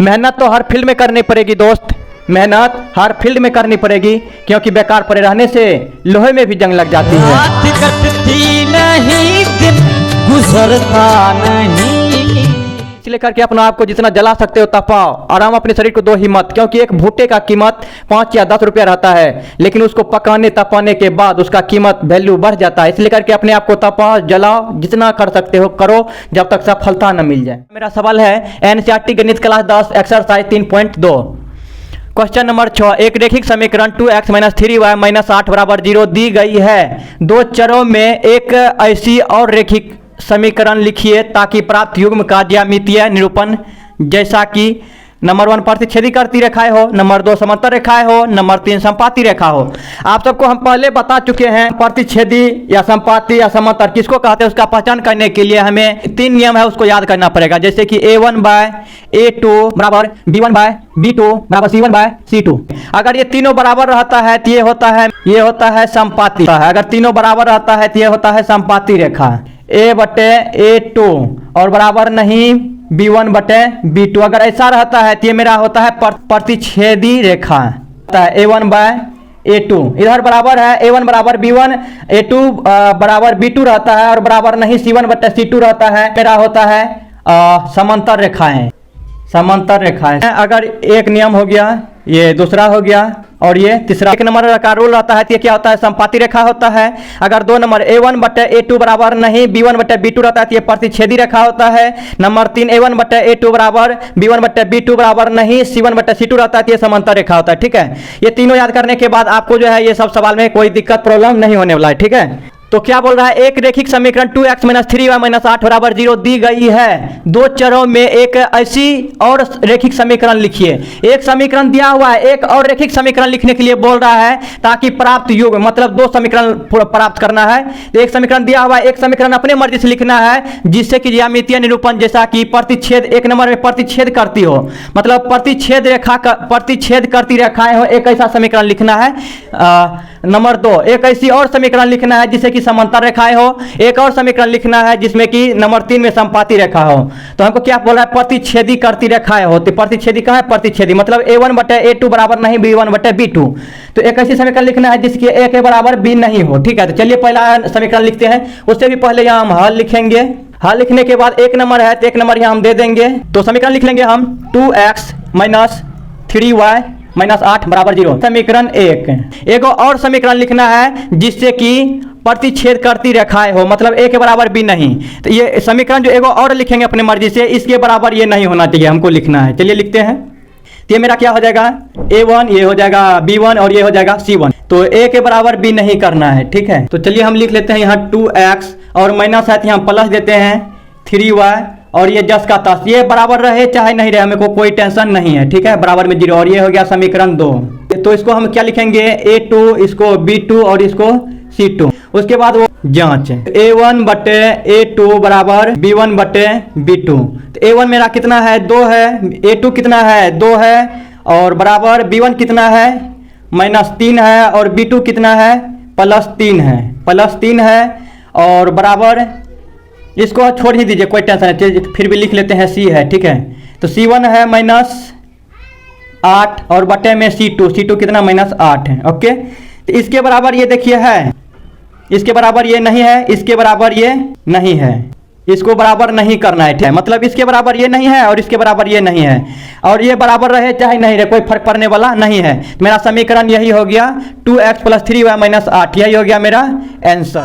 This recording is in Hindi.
मेहनत तो हर फील्ड में करनी पड़ेगी दोस्त, मेहनत हर फील्ड में करनी पड़ेगी, क्योंकि बेकार पड़े रहने से लोहे में भी जंग लग जाती है। रात कटती नहीं, दिन गुजरता नहीं। इसलिए करके अपना आप को जितना जला सकते हो तपाओ, आराम अपने शरीर को दो हिम्मत, क्योंकि एक भुट्टे का कीमत 5 या 10 रुपया रहता है, लेकिन उसको पकाने तपाने के बाद उसका कीमत वैल्यू बढ़ जाता है। इसलिए करके अपने आप को तपाओ, जलाओ, जितना कर सकते हो करो, जब तक सफलता न मिल जाए। मेरा सवाल है एनसीईआरटी गणित क्लास 10 एक्सरसाइज 3.2 क्वेश्चन नंबर 6, एक रेखिक समीकरण 2x - 3y - 8 = 0 दी गई है। दो चरों में एक ऐसी और रेखिक समीकरण लिखिए ताकि प्राप्त युग्म का ज्यामितीय निरूपण जैसा कि नंबर 1 प्रतिच्छेदी करती रेखाएं हो, नंबर 2 समांतर रेखाएं हो, नंबर 3 समपाती रेखा हो। आप सबको हम पहले बता चुके हैं प्रतिच्छेदी या समपाती या समांतर किसको कहते हैं, उसका पहचान करने के लिए हमें 3 नियम है, उसको याद करना पड़ेगा। जैसे कि a1/a2 बराबर b1/b2 बराबर c1/c2। अगर ये तीनों बराबर रहता है तो ये होता है समपाती। अगर तीनों बराबर रहता है तो ये होता है समपाती रेखा। a/a2 और बराबर नहीं b1/b2। अगर ऐसा रहता है तो ये मेरा होता है प्रतिच्छेदी रेखा। a1/a2 इधर बराबर है, a1 बराबर b1, a2 बराबर b2 रहता है और बराबर नहीं c1/c2 रहता है, मेरा होता है समांतर रेखाएं। समांतर रेखाएं अगर एक नियम हो गया, ये दूसरा हो गया और ये तीसरा। 1 नंबर का रूल रहता है तो ये क्या होता है, समपाती रेखा होता है। अगर 2 नंबर a1/a2 बराबर नहीं b1/b2 रहता है तो ये प्रतिच्छेदी रेखा होता है। नंबर 3 a1/a2 बराबर b1/b2 बराबर नहीं c1/c2 रहता है तो ये समांतर रेखा होता है। ठीक है, ये तीनों याद करने के बाद आपको जो है ये सब सवाल में कोई दिक्कत प्रॉब्लम नहीं होने वाला है। ठीक है, तो क्या बोल रहा है, एक रेखिक समीकरण 2x - 3y - 8 = 0 दी गई है। दो चरों में एक ऐसी और रेखिक समीकरण लिखिए। एक समीकरण दिया हुआ है, एक और रेखिक समीकरण लिखने के लिए बोल रहा है ताकि प्राप्त युग्म मतलब 2 समीकरण प्राप्त करना है। तो एक समीकरण दिया हुआ है, एक समीकरण अपने मर्जी से लिखना है जिससे कि ज्यामितीय निरूपण जैसा कि प्रतिच्छेद 1 नंबर में प्रतिच्छेद करती हो, मतलब प्रतिच्छेद रेखा प्रतिच्छेद करती रेखाएं हो, एक ऐसा समीकरण लिखना है। नंबर 2 एक ऐसी और समीकरण लिखना है जिससे कि समांतर रेखाएं हो, एक और समीकरण लिखना है जिसमें कि नंबर 3 में समपाती रेखा हो। तो हमको क्या बोल रहा है, प्रतिच्छेदी करती रेखाएं हो। तो प्रतिच्छेदी का है प्रतिच्छेदी, मतलब a1/a2 बराबर नहीं b1/b2। तो एक ऐसी समीकरण लिखना है जिसकी a के बराबर b नहीं हो। ठीक है, तो चलिए पहला समीकरण लिखते हैं। उससे भी पहले यहाँ हम हल लिखेंगे। हल लिखने के बाद 1 नंबर है तो 1 नंबर यहाँ हम दे देंगे। तो समीकरण लिख लेंगे हम 2x - 3y - 8 = 0। समीकरण 1। एक और समीकरण लिखना है जिससे कि प्रतिच्छेद करती रेखाएं हो, मतलब a के बराबर b नहीं। तो ये समीकरण जो एगो और लिखेंगे अपने मर्जी से, इसके बराबर ये नहीं होना चाहिए, हमको लिखना है। चलिए लिखते हैं। तो ये मेरा क्या हो जाएगा, a1 ये हो जाएगा b1 और ये हो जाएगा c1। तो a के बराबर b नहीं करना है। ठीक है, तो चलिए हम लिख लेते हैं यहाँ 2x और माइनस है तो यहाँ प्लस देते हैं 3y और ये 10 का 10, ये बराबर रहे चाहे नहीं रहे हमें को कोई टेंशन नहीं है। ठीक है, बराबर में 0 और ये हो गया समीकरण 2। तो इसको हम क्या लिखेंगे, a2 इसको b2 और इसको c2। उसके बाद वो जांच a1/a2 बराबर b1/b2। तो a1 मेरा कितना है, 2 है, a2 कितना है, 2 है और बराबर b1 कितना है, -3 है और b2 कितना है, +3 है, +3 है और बराबर इसको छोड़ ही दीजिए, कोई टेंशन नहीं, फिर भी लिख लेते हैं c है। ठीक है, तो c1 है -8 और बटे में c2 कितना -8 है। ओके, तो इसके बराबर ये देखिए है, इसके बराबर ये नहीं है, इसके बराबर ये नहीं है, इसको बराबर नहीं करना है। ठीक है, मतलब इसके बराबर ये नहीं है और इसके बराबर ये नहीं है, और ये बराबर रहे चाहे नहीं रहे कोई फर्क पड़ने वाला नहीं है। मेरा समीकरण यही हो गया 2x + 3y - 8, यही हो गया मेरा आंसर।